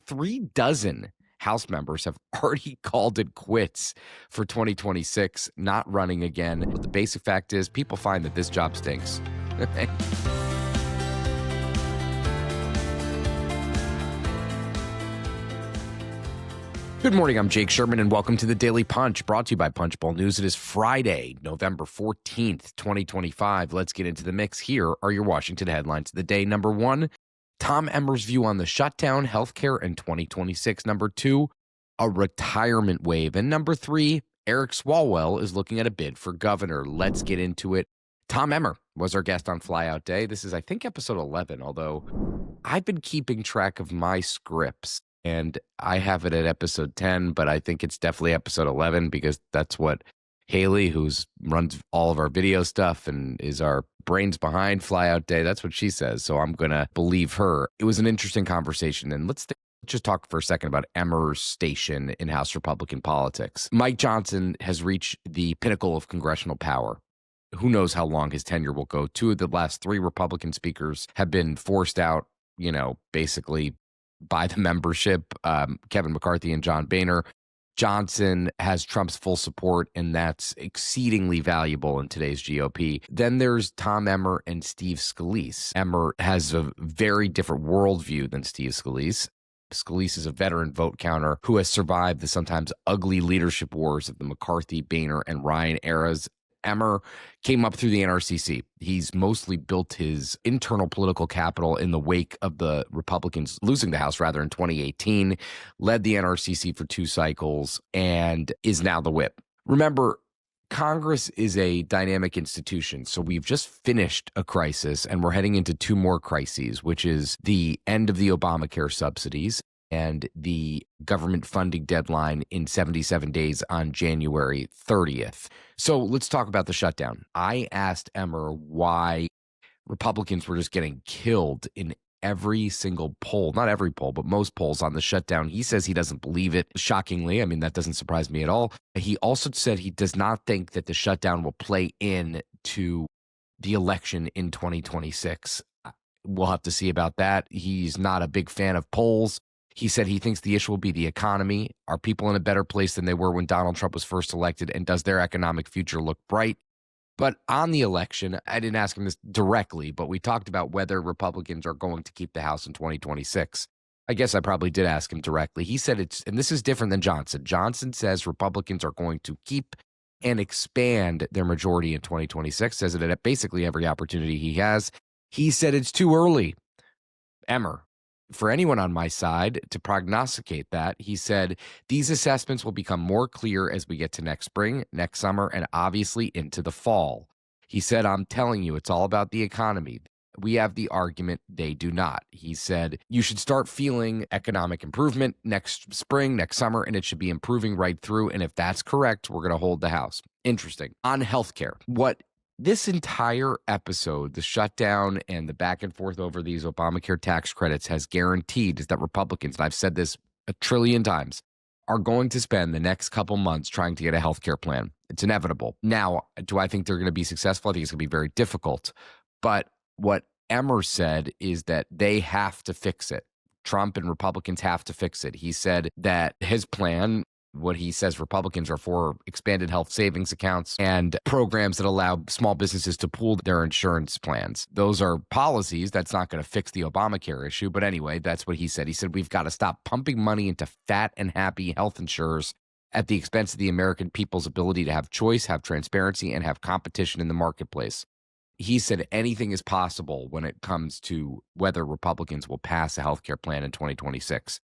36 House members have already called it quits for 2026, not running again. But the basic fact is people find that this job stinks. Good morning, I'm Jake Sherman, and welcome to the Daily Punch, brought to you by Punchbowl News. It is Friday, November 14th, 2025. Let's get into the mix. Here are your Washington headlines of the day. Number one, Tom Emmer's view on the shutdown, healthcare, and 2026. Number two, a retirement wave. And number three, Eric Swalwell is looking at a bid for governor. Let's get into it. Tom Emmer was our guest on Flyout Day. This is, I think, episode 11, although I've been keeping track of my scripts. And I have it at episode 10, but I think it's definitely episode 11 because that's what Haley, who runs all of our video stuff and is our brains behind Flyout Day, that's what she says. So I'm going to believe her. It was an interesting conversation. And let's just talk for a second about Emmer's station in House Republican politics. Mike Johnson has reached the pinnacle of congressional power. Who knows how long his tenure will go. Two of the last three Republican speakers have been forced out, basically by the membership, Kevin McCarthy and John Boehner. Johnson has Trump's full support, and that's exceedingly valuable in today's GOP. Then there's Tom Emmer and Steve Scalise. Emmer has a very different worldview than Steve Scalise. Scalise is a veteran vote counter who has survived the sometimes ugly leadership wars of the McCarthy, Boehner, and Ryan eras. Emmer came up through the NRCC. He's mostly built his internal political capital in the wake of the Republicans losing the House, in 2018, led the NRCC for 2 cycles, and is now the whip. Remember, Congress is a dynamic institution, so we've just finished a crisis, and we're heading into 2 more crises, which is the end of the Obamacare subsidies and the government funding deadline in 77 days on January 30th. So let's talk about the shutdown. I asked Emmer why Republicans were just getting killed in every single poll, not every poll, but most polls on the shutdown. He says he doesn't believe it. Shockingly, that doesn't surprise me at all. He also said he does not think that the shutdown will play into the election in 2026. We'll have to see about that. He's not a big fan of polls. He said he thinks the issue will be the economy. Are people in a better place than they were when Donald Trump was first elected? And does their economic future look bright? But on the election, I didn't ask him this directly, but we talked about whether Republicans are going to keep the House in 2026. I guess I probably did ask him directly. He said and this is different than Johnson. Johnson says Republicans are going to keep and expand their majority in 2026, says it at basically every opportunity he has. He said it's too early. Emmer, for anyone on my side to prognosticate that, he said, these assessments will become more clear as we get to next spring, next summer, and obviously into the fall. He said, I'm telling you, it's all about the economy. We have the argument, they do not. He said, you should start feeling economic improvement next spring, next summer, and it should be improving right through. And if that's correct, we're going to hold the House. Interesting. On healthcare, what this entire episode, the shutdown and the back and forth over these Obamacare tax credits has guaranteed is that Republicans, and I've said this a trillion times, are going to spend the next couple months trying to get a healthcare plan. It's inevitable. Now, do I think they're going to be successful? I think it's going to be very difficult. But what Emmer said is that they have to fix it. Trump and Republicans have to fix it. He said that his plan, what he says Republicans are for, expanded health savings accounts and programs that allow small businesses to pool their insurance plans. Those are policies. That's not going to fix the Obamacare issue. But anyway, that's what he said. He said, we've got to stop pumping money into fat and happy health insurers at the expense of the American people's ability to have choice, have transparency, and have competition in the marketplace. He said anything is possible when it comes to whether Republicans will pass a healthcare plan in 2026.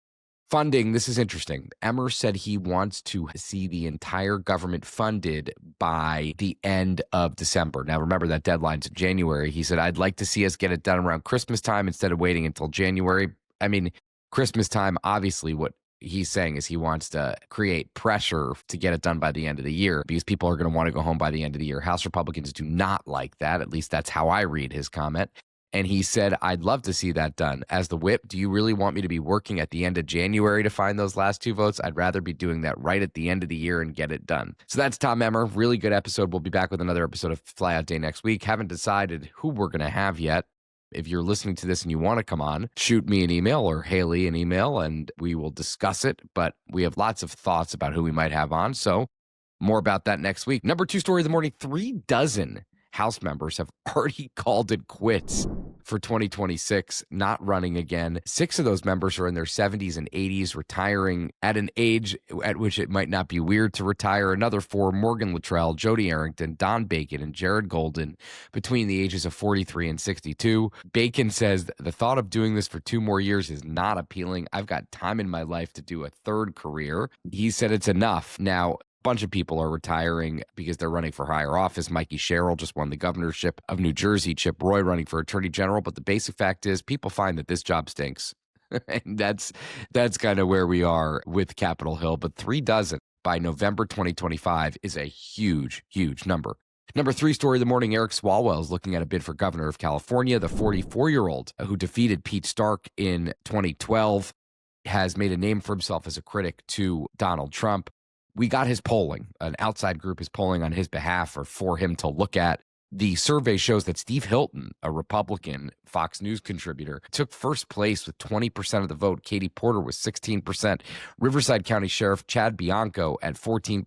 Funding, this is interesting. Emmer said he wants to see the entire government funded by the end of December. Now, remember that deadline's in January. He said, I'd like to see us get it done around Christmas time instead of waiting until January. Christmas time, obviously, what he's saying is he wants to create pressure to get it done by the end of the year because people are going to want to go home by the end of the year. House Republicans do not like that. At least that's how I read his comment. And he said, I'd love to see that done. As the whip, do you really want me to be working at the end of January to find those last 2 votes? I'd rather be doing that right at the end of the year and get it done. So that's Tom Emmer. Really good episode. We'll be back with another episode of Flyout Day next week. Haven't decided who we're going to have yet. If you're listening to this and you want to come on, shoot me an email or Haley an email and we will discuss it. But we have lots of thoughts about who we might have on. So more about that next week. Number 2 story of the morning, 36 House members have already called it quits for 2026, not running again. 6 of those members are in their 70s and 80s, retiring at an age at which it might not be weird to retire. Another 4, Morgan Luttrell, Jody Arrington, Don Bacon, and Jared Golden, between the ages of 43 and 62. Bacon says the thought of doing this for 2 more years is not appealing. I've got time in my life to do a third career. He said it's enough. Now, bunch of people are retiring because they're running for higher office. Mikey Sherrill just won the governorship of New Jersey. Chip Roy running for attorney general. But the basic fact is people find that this job stinks. And that's kind of where we are with Capitol Hill. But 36 by November 2025 is a huge, huge number. Number 3 story of the morning, Eric Swalwell is looking at a bid for governor of California. The 44-year-old who defeated Pete Stark in 2012 has made a name for himself as a critic to Donald Trump. We got his polling. An outside group is polling on his behalf or for him to look at. The survey shows that Steve Hilton, a Republican Fox News contributor, took first place with 20% of the vote. Katie Porter was 16%. Riverside County Sheriff Chad Bianco at 14%.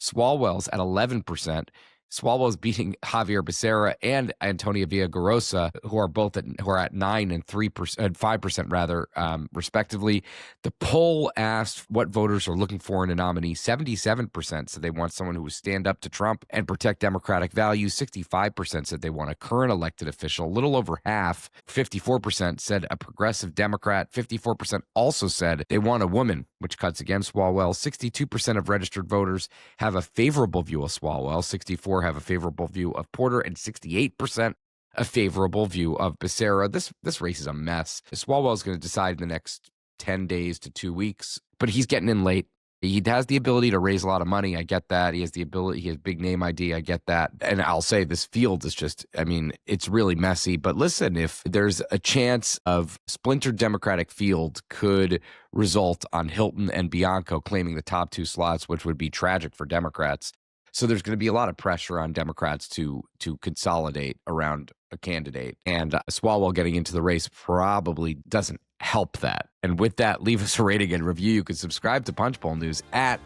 Swalwell's at 11%. Swalwell's beating Javier Becerra and Antonia Villaraigosa, who are at 9% and 3% and 5% rather, respectively. The poll asked what voters are looking for in a nominee. 77% said they want someone who would stand up to Trump and protect Democratic values. 65% said they want a current elected official. A little over half, 54%, said a progressive Democrat. 54% also said they want a woman, which cuts against Swalwell. 62% of registered voters have a favorable view of Swalwell. 64% have a favorable view of Porter, and 68% a favorable view of Becerra. This race is a mess. Swalwell is going to decide in the next 10 days to 2 weeks, but he's getting in late. He has the ability to raise a lot of money. I get that. He has the ability. He has big name ID. I get that. And I'll say this field is just, it's really messy. But listen, if there's a chance of splintered Democratic field could result on Hilton and Bianco claiming the top 2 slots, which would be tragic for Democrats. So there's going to be a lot of pressure on Democrats to consolidate around a candidate. And Swalwell getting into the race probably doesn't help that. And with that, leave us a rating and review. You can subscribe to Punchbowl News at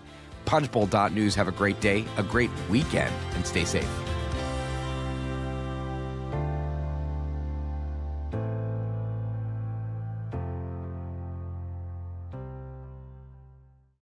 punchbowl.news. Have a great day, a great weekend, and stay safe.